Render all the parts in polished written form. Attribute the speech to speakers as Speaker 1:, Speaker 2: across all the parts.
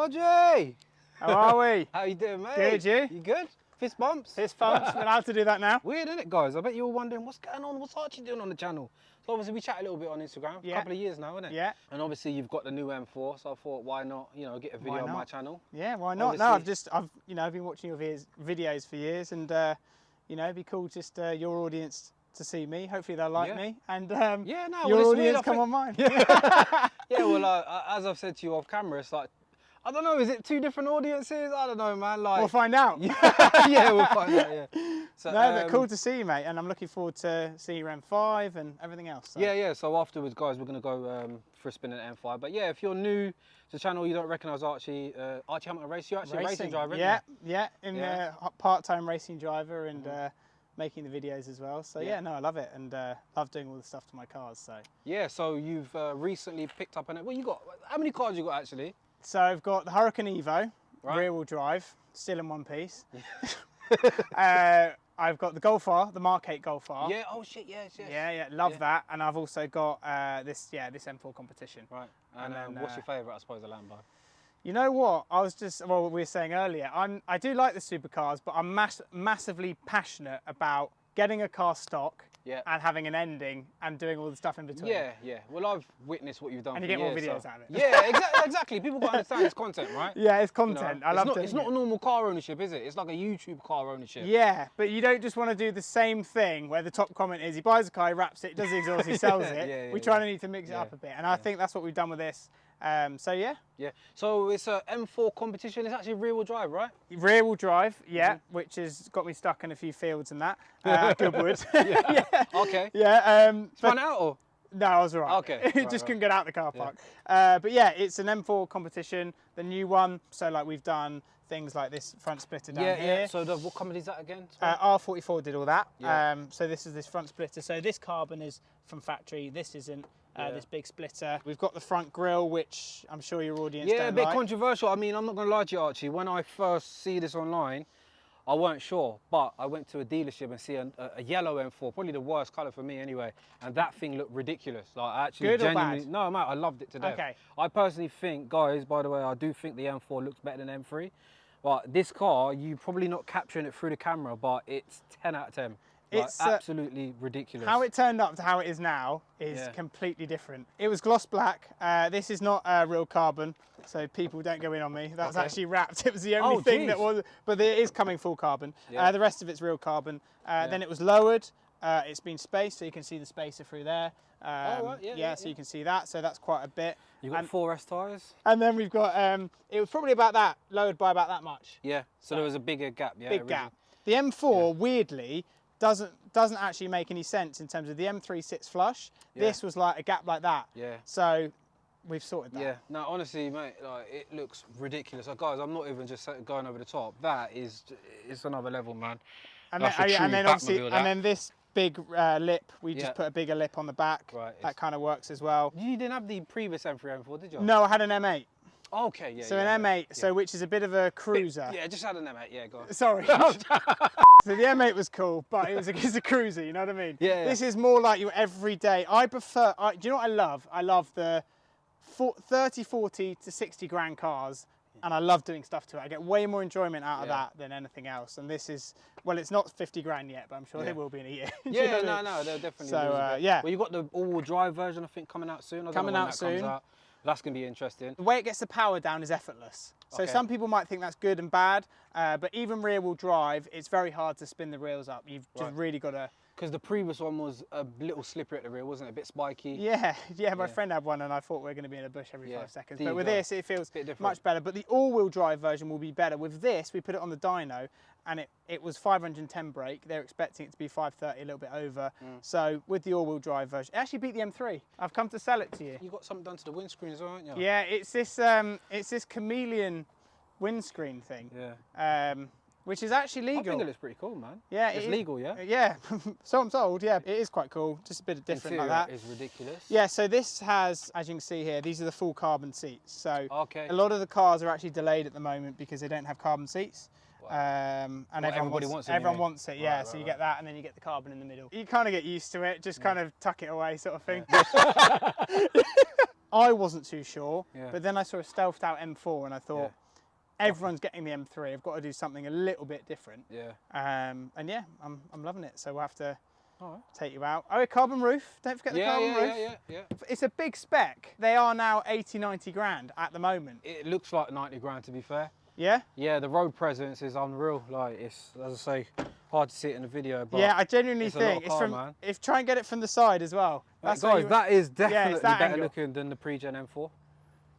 Speaker 1: Archie!
Speaker 2: How are we?
Speaker 1: How you doing, mate?
Speaker 2: Good, you?
Speaker 1: You good? Fist bumps?
Speaker 2: Fist bumps, we're allowed to do that now.
Speaker 1: Weird, isn't it, guys? I bet you're wondering, what's going on? What's Archie doing on the channel? So obviously we chat a little bit on Instagram, a couple of years now, isn't it?
Speaker 2: Yeah.
Speaker 1: And obviously you've got the new M4, so I thought, why not, get a video on my channel?
Speaker 2: Yeah, why not?
Speaker 1: Obviously.
Speaker 2: No, I've been watching your videos for years, and it'd be cool just your audience to see me. Hopefully they'll like me, and your audience come on mine.
Speaker 1: Yeah, well, as I've said to you off camera, it's like, I don't know, is it two different audiences? I don't know, man. Like,
Speaker 2: we'll find out.
Speaker 1: Yeah, we'll find out, yeah. So,
Speaker 2: no, but cool to see you, mate, and I'm looking forward to seeing your M5 and everything else. So.
Speaker 1: Yeah, so afterwards, guys, we're going to go for a spin at M5. But yeah, if you're new to the channel, you don't recognise Archie. Archie Hamilton Race, you're actually a racing driver,
Speaker 2: part-time racing driver and making the videos as well. So yeah, no, I love it, and love doing all the stuff to my cars. So
Speaker 1: yeah, so you've recently picked up you got, how many cars you got actually?
Speaker 2: So I've got the Hurricane Evo, rear-wheel drive, still in one piece. I've got the Golf R, the Mark 8 Golf R.
Speaker 1: Yeah, oh shit, yes.
Speaker 2: Yeah, love that. And I've also got this M4 competition.
Speaker 1: Right, and then, what's your favourite, I suppose, a Lambo?
Speaker 2: You know what, we were saying earlier, I do like the supercars, but I'm massively passionate about getting a car stock and having an ending and doing all the stuff in between.
Speaker 1: Yeah. Well, I've witnessed what you've done.
Speaker 2: And you get more videos out of it.
Speaker 1: Yeah, exactly. People got to understand it's content, right?
Speaker 2: Yeah, it's content. I love it.
Speaker 1: It's not a normal car ownership, is it? It's like a YouTube car ownership.
Speaker 2: Yeah, but you don't just want to do the same thing where the top comment is he buys a car, he wraps it, does the exhaust, he sells it. We try to need to mix it up a bit, and I think that's what we've done with this. So yeah.
Speaker 1: So it's a M4 competition. It's actually rear-wheel drive, right?
Speaker 2: Rear-wheel drive, which has got me stuck in a few fields and that. Goodwood.
Speaker 1: Okay.
Speaker 2: Yeah.
Speaker 1: Spun out or?
Speaker 2: No, I was all right.
Speaker 1: Okay.
Speaker 2: Just couldn't get out the car park. But yeah, it's an M4 competition, the new one. So like we've done things like this front splitter down here.
Speaker 1: Yeah. So what company is that again?
Speaker 2: R44 did all that. So this is this front splitter. So this carbon is from factory. This isn't. This big splitter. We've got the front grille, which I'm sure your audience don't
Speaker 1: a bit
Speaker 2: like.
Speaker 1: controversial. I mean, I'm not going to lie to you, Archie. When I first see this online, I weren't sure, but I went to a dealership and see a yellow M4, probably the worst colour for me anyway, and that thing looked ridiculous. Like, I actually
Speaker 2: Good
Speaker 1: genuinely,
Speaker 2: or bad?
Speaker 1: No, mate, I loved it to death.
Speaker 2: Okay.
Speaker 1: I personally think, guys, by the way, I do think the M4 looks better than M3, but this car, you're probably not capturing it through the camera, but it's 10 out of 10. It's absolutely ridiculous.
Speaker 2: How it turned up to how it is now is completely different. It was gloss black. This is not real carbon, so people don't go in on me. That's actually wrapped. It was the only thing that was, but it is coming full carbon. The rest of it's real carbon. Then it was lowered. It's been spaced, so you can see the spacer through there. So you can see that. So that's quite a bit.
Speaker 1: You've got 4S tyres.
Speaker 2: And then we've got, it was probably about that, lowered by about that much.
Speaker 1: Yeah, so there was a bigger gap. Yeah,
Speaker 2: big gap. The M4, weirdly, doesn't actually make any sense in terms of the M3 sits flush. This was like a gap like that. So we've sorted that.
Speaker 1: Yeah, no, honestly, mate, like, it looks ridiculous. Like, guys, I'm not even just going over the top. That is, it's another level, man.
Speaker 2: And then this big lip, we just put a bigger lip on the back. Right. That kind of works as well.
Speaker 1: You didn't have the previous M3, M4, did you?
Speaker 2: No, I had an M8.
Speaker 1: Okay, yeah.
Speaker 2: So an M8, which is a bit of a cruiser.
Speaker 1: Yeah, just had an M8, yeah, go on.
Speaker 2: Sorry. So the M8 was cool, but it's a cruiser, you know what I mean?
Speaker 1: Yeah.
Speaker 2: This is more like your everyday. I prefer, do you know what I love? I love the 30, 40 to 60 grand cars, and I love doing stuff to it. I get way more enjoyment out of that than anything else. And this is, well, it's not 50 grand yet, but I'm sure they will be in a year.
Speaker 1: Yeah, no, they'll definitely.
Speaker 2: So,
Speaker 1: Well, you've got the all-wheel drive version, I think, coming out soon.
Speaker 2: Coming out soon.
Speaker 1: That's going to be interesting.
Speaker 2: The way it gets the power down is effortless. So some people might think that's good and bad, but even rear-wheel drive, it's very hard to spin the rails up. You've just really got to...
Speaker 1: Because the previous one was a little slippery at the rear, wasn't it? A bit spiky.
Speaker 2: Yeah, my friend had one and I thought we were going to be in a bush every 5 seconds. But with this, it feels much better. But the all-wheel drive version will be better. With this, we put it on the dyno and it was 510 brake. They're expecting it to be 530, a little bit over. So with the all-wheel drive version, it actually beat the M3. I've come to sell it to you.
Speaker 1: You got something done to the windscreen as well, haven't you?
Speaker 2: Yeah, it's this Chameleon Windscreen thing.
Speaker 1: Yeah.
Speaker 2: Which is actually legal.
Speaker 1: I think it looks pretty cool, man.
Speaker 2: Yeah,
Speaker 1: it's legal, yeah?
Speaker 2: Yeah, so I'm told, yeah. It is quite cool, just a bit of different like that.
Speaker 1: Is ridiculous.
Speaker 2: Yeah, so this has, as you can see here, these are the full carbon seats. So a lot of the cars are actually delayed at the moment because they don't have carbon seats. And everyone wants it, yeah. So you get that and then you get the carbon in the middle. You kind of get used to it, just kind of tuck it away sort of thing. I wasn't too sure,
Speaker 1: Yeah.
Speaker 2: but then I saw a stealthed out M4 and I thought, everyone's getting the M3. I've got to do something a little bit different.
Speaker 1: Yeah.
Speaker 2: And yeah, I'm loving it. So we'll have to take you out. Oh, a carbon roof. Don't forget the carbon roof.
Speaker 1: Yeah.
Speaker 2: It's a big spec. They are now 80, 90 grand at the moment.
Speaker 1: It looks like 90 grand to be fair.
Speaker 2: Yeah?
Speaker 1: Yeah, the road presence is unreal. Like, it's, as I say, hard to see it in the video. But
Speaker 2: yeah, I genuinely
Speaker 1: it's
Speaker 2: think it's from. If try and get it from the side as well.
Speaker 1: That's guys, that is definitely better
Speaker 2: angle.
Speaker 1: looking than the pre-gen M4.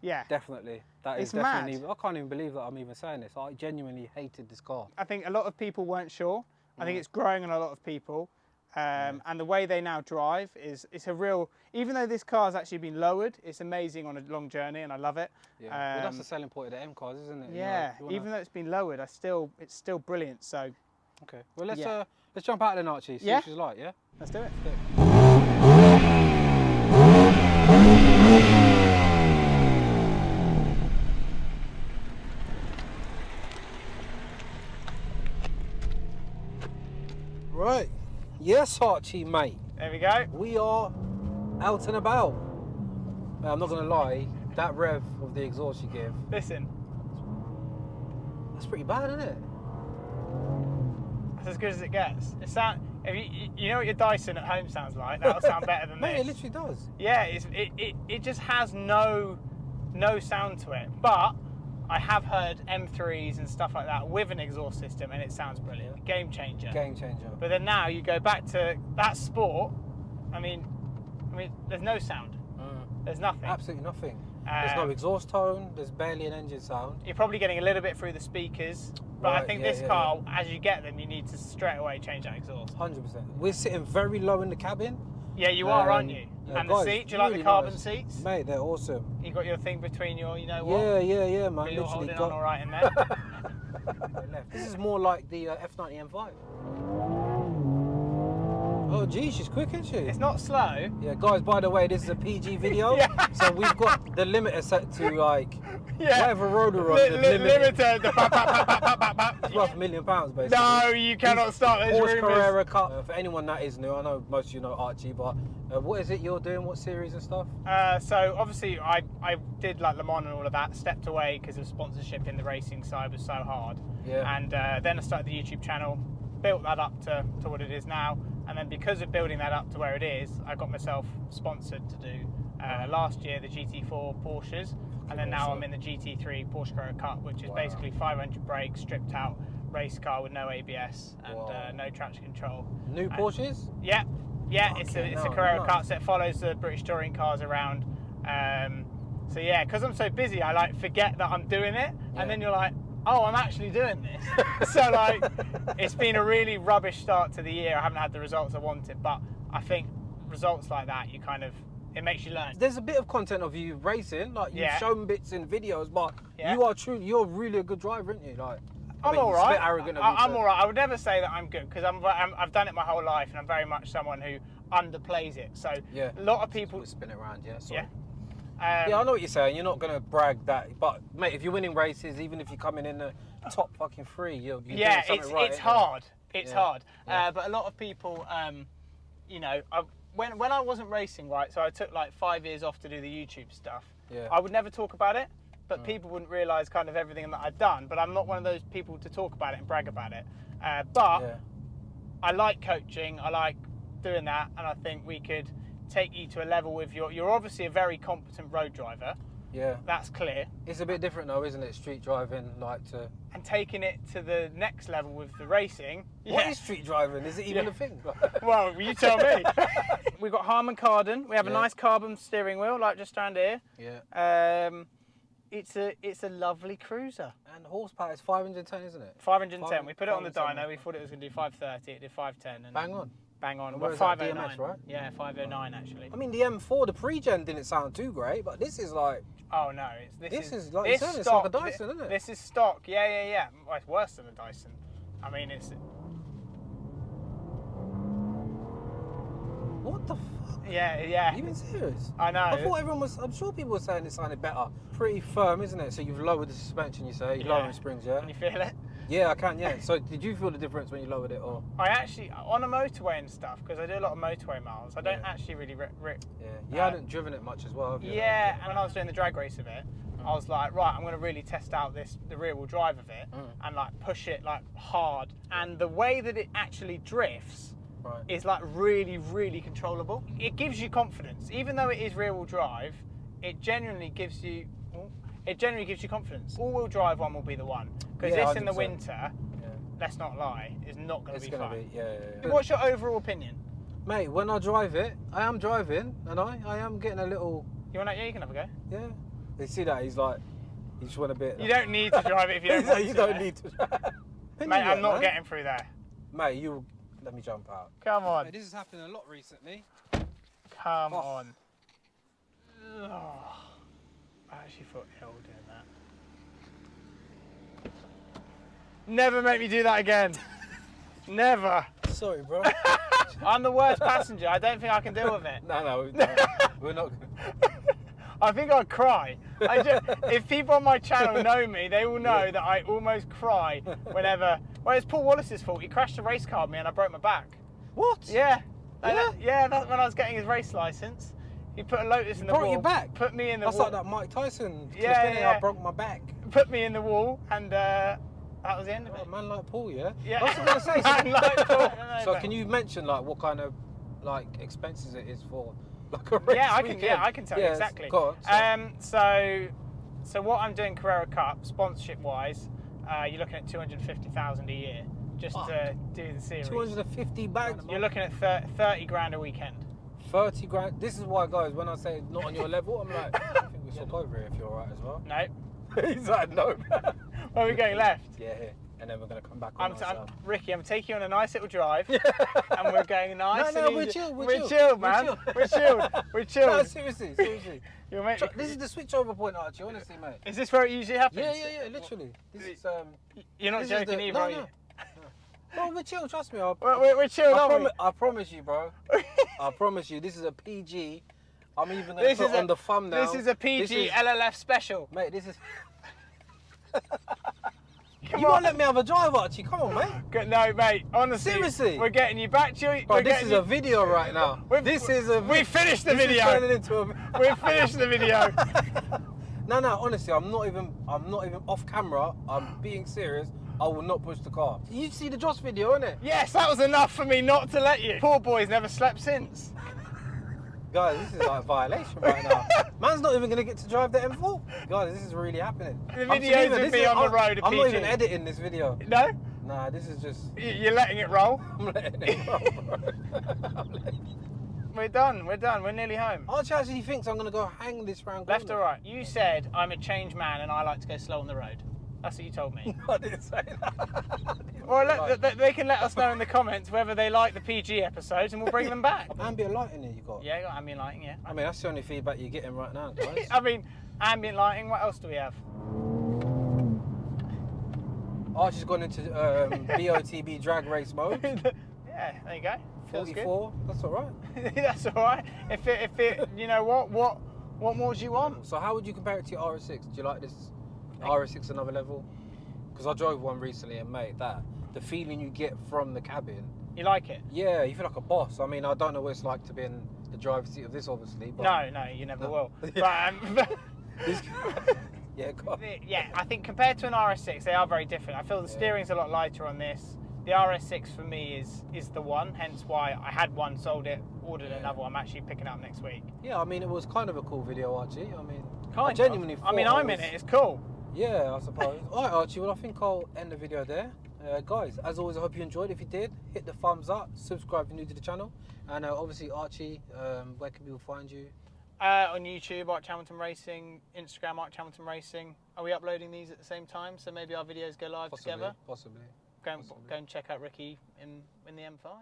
Speaker 2: Yeah.
Speaker 1: Definitely. That is definitely. Mad. I can't even believe that I'm even saying this. I genuinely hated this car. I
Speaker 2: think a lot of people weren't sure. I think it's growing on a lot of people. And the way they now drive it's a real, even though this car's actually been lowered, it's amazing on a long journey and I love it.
Speaker 1: Yeah. Well, that's the selling point of the M cars, isn't it?
Speaker 2: Yeah, you know, even though it's been lowered, it's still brilliant. So
Speaker 1: okay. Well, let's jump out then, Archie. See what she's like, yeah?
Speaker 2: Let's do it.
Speaker 1: Right. Yes, Archie, mate.
Speaker 2: There we go.
Speaker 1: We are out and about. I'm not going to lie, that rev of the exhaust you give.
Speaker 2: Listen.
Speaker 1: That's pretty bad, isn't it?
Speaker 2: That's as good as it gets. You know what your Dyson at home sounds like? That'll sound better than this.
Speaker 1: Mate, it literally does.
Speaker 2: Yeah, it just has no sound to it. But I have heard M3s and stuff like that with an exhaust system and it sounds brilliant. Game changer.
Speaker 1: Game changer.
Speaker 2: But then now you go back to that Sport, I mean there's no sound. There's nothing.
Speaker 1: Absolutely nothing. There's no exhaust tone, there's barely an engine sound.
Speaker 2: You're probably getting a little bit through the speakers, but I think this car, as you get them, you need to straight away change that exhaust.
Speaker 1: 100%. We're sitting very low in the cabin.
Speaker 2: Yeah, you are, aren't you? And the seat, do you like the carbon seats?
Speaker 1: Mate, they're awesome.
Speaker 2: You got your thing between your, you know what?
Speaker 1: Yeah, man.
Speaker 2: You're holding on all right in there.
Speaker 1: This is more like the F90 M5. Oh, gee, she's quick, isn't she?
Speaker 2: It's not slow.
Speaker 1: Yeah, guys, by the way, this is a PG video. So we've got the limiter set to, like, whatever road we're on.
Speaker 2: Limited.
Speaker 1: It's worth £1 million, basically.
Speaker 2: No, you cannot start those
Speaker 1: Porsche
Speaker 2: rumours.
Speaker 1: Carrera car. For anyone that is new, I know most of you know Archie, but what is it you're doing? What series and stuff?
Speaker 2: So obviously I did like Le Mans and all of that, stepped away because of sponsorship in the racing side was so hard. Yeah. And then I started the YouTube channel, built that up to what it is now. And then because of building that up to where it is, I got myself sponsored to do last year the GT4 Porsches, and then now I'm in the GT3 Porsche Carrera Cup, which is basically 500 brakes, stripped out race car with no ABS and no traction control.
Speaker 1: New Porsches?
Speaker 2: Yeah, it's a Carrera Cup, so it follows the British touring cars around. So yeah, because I'm so busy, I like forget that I'm doing it, and then you're like, oh, I'm actually doing this. So like, it's been a really rubbish start to the year. I haven't had the results I wanted, but I think results like that, it makes you learn.
Speaker 1: There's a bit of content of you racing, like you've shown bits in videos, but you're really a good driver, aren't you? Like,
Speaker 2: I'm all right.
Speaker 1: It's a bit arrogant of you
Speaker 2: I'm all right. I would never say that I'm good because I've done it my whole life, and I'm very much someone who underplays it. So a lot of people
Speaker 1: spin it around. Yeah.
Speaker 2: Yeah.
Speaker 1: Yeah, I know what you're saying. You're not going to brag that, but mate, if you're winning races, even if you're coming in the top fucking three, you're doing something right.
Speaker 2: It's hard. It's hard. But a lot of people, you know, when I wasn't racing, right, so I took like 5 years off to do the YouTube stuff. Yeah. I would never talk about it, but people wouldn't realise kind of everything that I'd done. But I'm not one of those people to talk about it and brag about it. But I like coaching. I like doing that, and I think we could take you to a level with you're obviously a very competent road driver.
Speaker 1: Yeah.
Speaker 2: That's clear.
Speaker 1: It's a bit different though, isn't it? Street driving,
Speaker 2: and taking it to the next level with the racing.
Speaker 1: What is street driving? Is it even a thing?
Speaker 2: Well, you tell me. We've got Harman Kardon. We have a nice carbon steering wheel, like just around here. Yeah. It's a lovely cruiser.
Speaker 1: And horsepower is 510, isn't it?
Speaker 2: 510. We put it on the dyno. We thought it was going to do 530. It did 510. And
Speaker 1: bang on.
Speaker 2: Bang on.
Speaker 1: We're 509,
Speaker 2: DMS, right? Yeah, 509 actually.
Speaker 1: I mean, the M4, the pre-gen didn't sound too great, but this is like...
Speaker 2: Oh no,
Speaker 1: this is like you said, it's like a Dyson, isn't it?
Speaker 2: This is stock. Yeah. Well, it's worse than a Dyson. I mean, it's...
Speaker 1: What the fuck?
Speaker 2: Yeah.
Speaker 1: Are you being serious?
Speaker 2: I know.
Speaker 1: I thought everyone was... I'm sure people were saying it sounded better. Pretty firm, isn't it? So you've lowered the suspension, you say. You're lowering springs, yeah?
Speaker 2: Can you feel it?
Speaker 1: Yeah, I can, yeah. So did you feel the difference when you lowered it, or?
Speaker 2: I actually, on a motorway and stuff, because I do a lot of motorway miles, I don't actually really...
Speaker 1: Yeah, you hadn't driven it much as well, have you?
Speaker 2: Yeah, and when I was doing the drag race of it, I was like, right, I'm going to really test out the rear wheel drive of it and like push it like hard. And the way that it actually drifts is like really, really controllable. It gives you confidence. Even though it is rear wheel drive, it genuinely gives you confidence. All wheel drive one will be the one. Because this in the winter, let's not lie, is not going to be fun. What's your overall opinion?
Speaker 1: Mate, when I drive it, I am driving, and I am getting a little...
Speaker 2: You want to, yeah, you can have a go.
Speaker 1: Yeah. You see that? He's like, you just want a bit...
Speaker 2: You don't need to drive it if you don't want to.
Speaker 1: You don't need to drive.
Speaker 2: Mate, I'm not getting through there.
Speaker 1: Mate, you... Let me jump out.
Speaker 2: Come on.
Speaker 1: Mate, this has happened a lot recently.
Speaker 2: Come on. Oh. I actually felt ill doing that. Never make me do that again. Never.
Speaker 1: Sorry, bro.
Speaker 2: I'm the worst passenger. I don't think I can deal with it.
Speaker 1: No, we're not.
Speaker 2: I think I'd cry. If people on my channel know me, they will know that I almost cry whenever... Well, it's Paul Wallace's fault. He crashed a race car with me and I broke my back.
Speaker 1: What?
Speaker 2: Yeah. Yeah, that's when I was getting his race licence. He put a Lotus in the wall.
Speaker 1: Broke your back?
Speaker 2: Put me in the
Speaker 1: wall. That's like that Mike Tyson. I broke my back.
Speaker 2: Put me in the wall and that was the end of it.
Speaker 1: A man like Paul, yeah?
Speaker 2: Yeah.
Speaker 1: I was going to say,
Speaker 2: man like Paul.
Speaker 1: So can you mention like what kind of like expenses it is for like a race weekend?
Speaker 2: I can tell you exactly.
Speaker 1: Go on,
Speaker 2: so what I'm doing Carrera Cup sponsorship wise, you're looking at 250,000 a year just to do the series.
Speaker 1: 250 bags.
Speaker 2: You're looking at 30 grand a weekend.
Speaker 1: 30 grand. This is why, guys, when I say not on your level, I'm like, I think we swap over here if you're alright as well.
Speaker 2: No.
Speaker 1: He's like, no.
Speaker 2: Where are we going left?
Speaker 1: Yeah, here. And then we're going to come back on
Speaker 2: Ricky, I'm taking you on a nice little drive. And we're going nice and
Speaker 1: we're
Speaker 2: easy.
Speaker 1: chill.
Speaker 2: We're chilled, man. We're chilled. We're chilled.
Speaker 1: No, seriously. This is the switch over point, Archie, honestly, mate.
Speaker 2: Is this where it usually happens?
Speaker 1: Yeah, literally. This is,
Speaker 2: You're not joking either, are you?
Speaker 1: No, we're chill, trust me.
Speaker 2: We're chill, aren't we?
Speaker 1: I promise you, bro. I promise you, this is a PG. I'm even going to put on the thumbnail.
Speaker 2: This is a PG LLF special.
Speaker 1: Mate, this is... You won't let me have a drive, Archie. Come on, mate.
Speaker 2: No, mate. Honestly,
Speaker 1: seriously,
Speaker 2: we're getting you back to
Speaker 1: Bro, this is a video right now.
Speaker 2: We finished the video. We finished the video.
Speaker 1: No, honestly, I'm not even off camera. I'm being serious. I will not push the car. You see the Joss video, innit?
Speaker 2: Yes, that was enough for me not to let you. Poor boy's never slept since.
Speaker 1: Guys, this is like a violation right now. Man's not even going to get to drive the M4. Guys, this is really happening.
Speaker 2: The video's with me on the road.
Speaker 1: I'm not even editing this video.
Speaker 2: No?
Speaker 1: Nah, this is just...
Speaker 2: You're letting it roll?
Speaker 1: I'm letting it roll, bro.
Speaker 2: We're done. We're nearly home.
Speaker 1: Archie actually thinks I'm going to go hang this round corner.
Speaker 2: Left or right? You said I'm a changed man and I like to go slow on the road. That's what you told me.
Speaker 1: I didn't say that.
Speaker 2: Well, they can let us know in the comments whether they like the PG episodes and we'll bring them back.
Speaker 1: Ambient lighting here you got?
Speaker 2: Yeah, you got ambient lighting, yeah.
Speaker 1: I mean, that's the only feedback you're getting right now, guys.
Speaker 2: I mean, ambient lighting, what else do we have?
Speaker 1: Archie's gone into BOTB drag race mode.
Speaker 2: Yeah, there you go. Feels
Speaker 1: 44, good. That's all right.
Speaker 2: That's all right. If it, you know what more do you want?
Speaker 1: So how would you compare it to your RS6? Do you like this RS6 another level? Because I drove one recently and mate, the feeling you get from the cabin.
Speaker 2: You like it?
Speaker 1: Yeah, you feel like a boss. I mean, I don't know what it's like to be in the driver's seat of this, obviously. But
Speaker 2: no, you never will.
Speaker 1: Yeah.
Speaker 2: But,
Speaker 1: yeah, go on.
Speaker 2: Yeah, I think compared to an RS6, they are very different. I feel the steering's a lot lighter on this. The RS6 for me is the one, hence why I had one, sold it, ordered another one. I'm actually picking up next week. Yeah,
Speaker 1: I mean, it was kind of a cool video, Archie. I mean,
Speaker 2: I genuinely thought I'm in it, it's cool.
Speaker 1: Yeah, I suppose. Alright, Archie, well, I think I'll end the video there. Guys, as always, I hope you enjoyed. If you did, hit the thumbs up, subscribe if you're new to the channel. And obviously, Archie, where can people find you?
Speaker 2: On YouTube, Arch Hamilton Racing, Instagram, Arch Hamilton Racing. Are we uploading these at the same time? So maybe our videos go live together?
Speaker 1: Possibly.
Speaker 2: Go and check out Ricky in the M5.